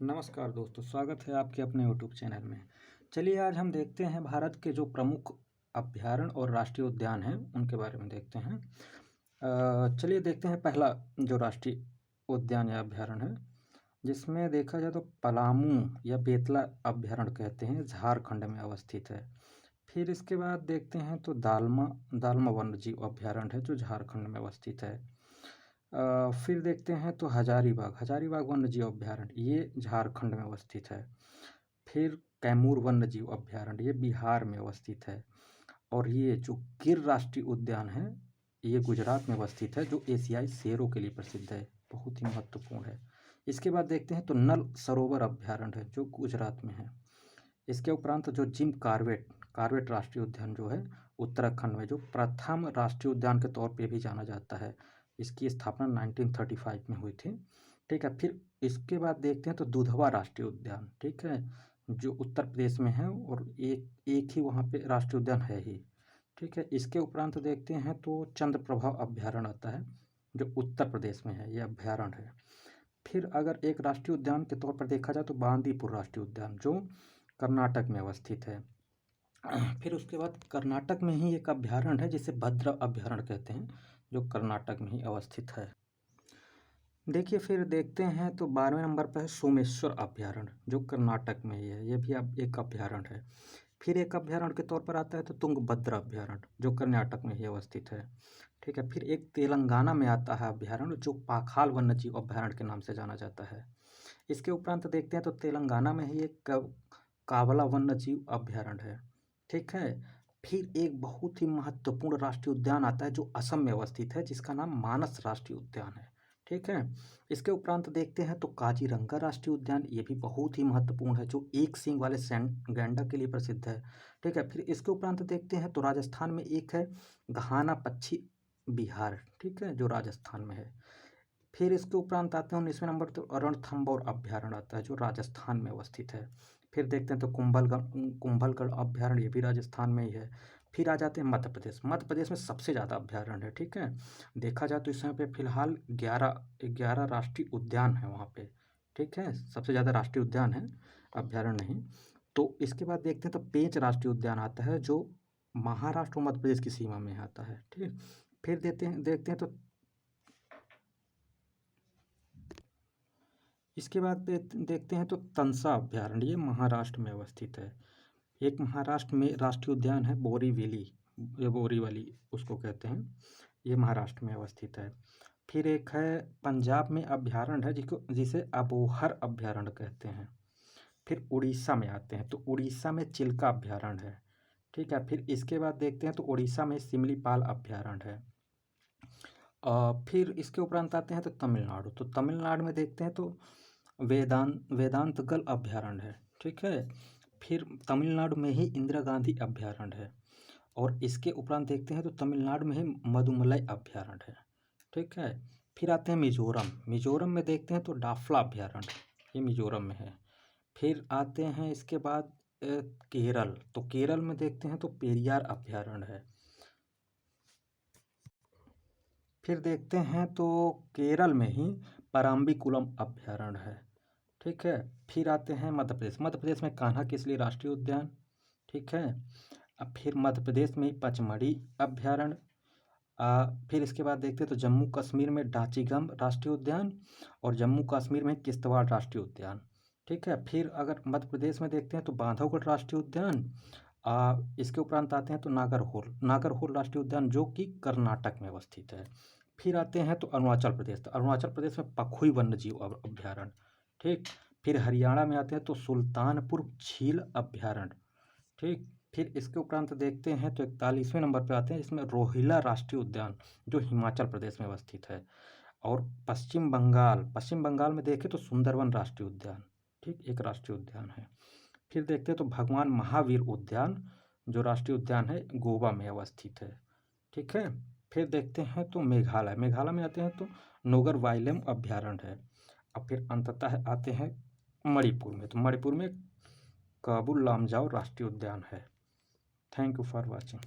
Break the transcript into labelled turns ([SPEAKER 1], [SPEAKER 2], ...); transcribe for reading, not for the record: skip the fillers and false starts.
[SPEAKER 1] नमस्कार दोस्तों, स्वागत है आपके अपने यूट्यूब चैनल में। चलिए आज हम देखते हैं भारत के जो प्रमुख अभयारण्य और राष्ट्रीय उद्यान हैं उनके बारे में देखते हैं। चलिए देखते हैं पहला जो राष्ट्रीय उद्यान या अभयारण्य है, जिसमें देखा जाए तो पलामू या बेतला अभयारण्य कहते हैं, झारखंड में अवस्थित है। फिर इसके बाद देखते हैं तो दालमा दालमा वन्य जीव अभयारण्य है जो झारखंड में अवस्थित है। फिर देखते हैं तो हजारीबाग हजारीबाग वन्य जीव अभयारण्य ये झारखंड में अवस्थित है। फिर कैमूर वन्य जीव अभयारण्य ये बिहार में अवस्थित है। और ये जो गिर राष्ट्रीय उद्यान है ये गुजरात में अवस्थित है, जो एशियाई शेरों के लिए प्रसिद्ध है, बहुत ही महत्वपूर्ण है। इसके बाद देखते हैं तो नल सरोवर अभयारण्य है जो गुजरात में है। इसके उपरांत जो जिम कॉर्बेट कॉर्बेट राष्ट्रीय उद्यान जो है उत्तराखंड में, जो प्रथम राष्ट्रीय उद्यान के तौर पे भी जाना जाता है। इसकी स्थापना 1935 में हुई थी। ठीक है, फिर इसके बाद देखते हैं तो दुधवा राष्ट्रीय उद्यान, ठीक है, जो उत्तर प्रदेश में है और एक एक ही वहाँ पे राष्ट्रीय उद्यान है ही। ठीक है, इसके उपरांत देखते हैं तो चंद्रप्रभा अभयारण्य आता है जो उत्तर प्रदेश में है, ये अभयारण्य है। फिर अगर एक राष्ट्रीय उद्यान के तौर पर देखा जाए तो बांदीपुर राष्ट्रीय उद्यान जो कर्नाटक में अवस्थित है। फिर उसके बाद कर्नाटक में ही एक अभयारण्य है जिसे भद्र अभयारण्य कहते हैं, जो कर्नाटक में ही अवस्थित है। देखिए फिर देखते हैं तो 12वें नंबर पर है सोमेश्वर अभयारण्य जो कर्नाटक में ही है, ये भी अब एक अभयारण्य है। फिर एक अभयारण्य के तौर पर आता है तो तुंगभद्र अभयारण्य जो कर्नाटक में ही अवस्थित है। ठीक है, फिर एक तेलंगाना में आता है अभयारण्य जो पाखाल वन्यजीव अभयारण्य के नाम से जाना जाता है। इसके उपरांत देखते हैं तो तेलंगाना में ही एक कावला वन्यजीव अभयारण्य है। ठीक है, फिर एक बहुत ही महत्वपूर्ण राष्ट्रीय उद्यान आता है जो असम में अवस्थित है, जिसका नाम मानस राष्ट्रीय उद्यान है। ठीक है, इसके उपरांत देखते हैं तो काजीरंगा राष्ट्रीय उद्यान, ये भी बहुत ही महत्वपूर्ण है, जो एक सींग वाले गैंडा के लिए प्रसिद्ध है। ठीक है, फिर इसके उपरांत देखते हैं तो राजस्थान में एक है घाना पक्षी बिहार, ठीक है, जो राजस्थान में है। फिर इसके उपरांत आते हैं 19वें नंबर तो रणथंभौर अभयारण्य आता है जो राजस्थान में अवस्थित है। फिर देखते हैं तो कुंभलगढ़ अभयारण्य, ये भी राजस्थान में ही है। फिर आ जाते हैं मध्य प्रदेश। मध्य प्रदेश में सबसे ज़्यादा अभयारण्य है। ठीक है, देखा जाए तो इस समय पे फिलहाल 11 राष्ट्रीय उद्यान है वहाँ पे। ठीक है, सबसे ज़्यादा राष्ट्रीय उद्यान है, अभयारण्य नहीं। तो इसके बाद देखते हैं तो पेंच राष्ट्रीय उद्यान आता है जो महाराष्ट्र और मध्य प्रदेश की सीमा में आता है। ठीक, फिर देखते हैं तो इसके बाद देखते हैं तो तंसा अभयारण्य, ये महाराष्ट्र में अवस्थित है। एक महाराष्ट्र में राष्ट्रीय उद्यान है बोरीवली, ये बोरीवली उसको कहते हैं, ये महाराष्ट्र में अवस्थित है। फिर एक है पंजाब में अभयारण्य है जिसे अबोहर अभयारण्य कहते हैं। फिर उड़ीसा में आते हैं तो उड़ीसा में चिल्का अभयारण्य है। ठीक है, फिर इसके बाद देखते हैं तो उड़ीसा में सिमलीपाल अभयारण्य है। फिर इसके उपरांत आते हैं तो तमिलनाडु। तो तमिलनाडु में देखते हैं तो वेदांतगल अभयारण्य है। ठीक है, फिर तमिलनाडु में ही इंदिरा गांधी अभयारण्य है। और इसके उपरांत देखते हैं तो तमिलनाडु में ही मदुमलई अभयारण्य है। ठीक है, फिर आते हैं मिजोरम। मिजोरम में देखते हैं तो डाफला अभयारण्य, ये मिजोरम में है। फिर आते हैं इसके बाद केरल। तो केरल में देखते हैं तो पेरियार अभयारण्य है। फिर देखते हैं तो केरल में ही पराम्बिकुलम अभयारण्य है। ठीक है, फिर आते हैं मध्य प्रदेश। मध्य प्रदेश में कान्हा किसली राष्ट्रीय उद्यान। ठीक है, अब फिर मध्य प्रदेश में ही पचमढ़ी अभयारण्य। फिर इसके बाद देखते हैं तो जम्मू कश्मीर में डाचीगम राष्ट्रीय उद्यान और जम्मू कश्मीर में किश्तवाड़ राष्ट्रीय उद्यान। ठीक है, फिर अगर मध्य प्रदेश में देखते हैं तो बांधवगढ़ राष्ट्रीय उद्यान। इसके उपरांत आते हैं तो नागरहोल राष्ट्रीय उद्यान जो कि कर्नाटक में अवस्थित है। फिर आते हैं तो अरुणाचल प्रदेश। तो अरुणाचल प्रदेश में पखुई वन्यजीव अभयारण्य। ठीक, फिर हरियाणा में आते हैं तो सुल्तानपुर झील अभयारण्य। ठीक, फिर इसके उपरांत देखते हैं तो 41वें नंबर पर आते हैं, इसमें रोहिला राष्ट्रीय उद्यान जो हिमाचल प्रदेश में अवस्थित है। और पश्चिम बंगाल में देखें तो सुंदरवन राष्ट्रीय उद्यान, ठीक, एक राष्ट्रीय उद्यान है। फिर देखते हैं तो भगवान महावीर उद्यान जो राष्ट्रीय उद्यान है गोवा में अवस्थित है। ठीक है, फिर देखते हैं तो मेघालय में आते हैं तो नोगर वाइलम अभयारण्य है। अब फिर अंततः आते हैं मणिपुर में। तो मणिपुर में काबुल लामजाओ राष्ट्रीय उद्यान है। Thank you for watching.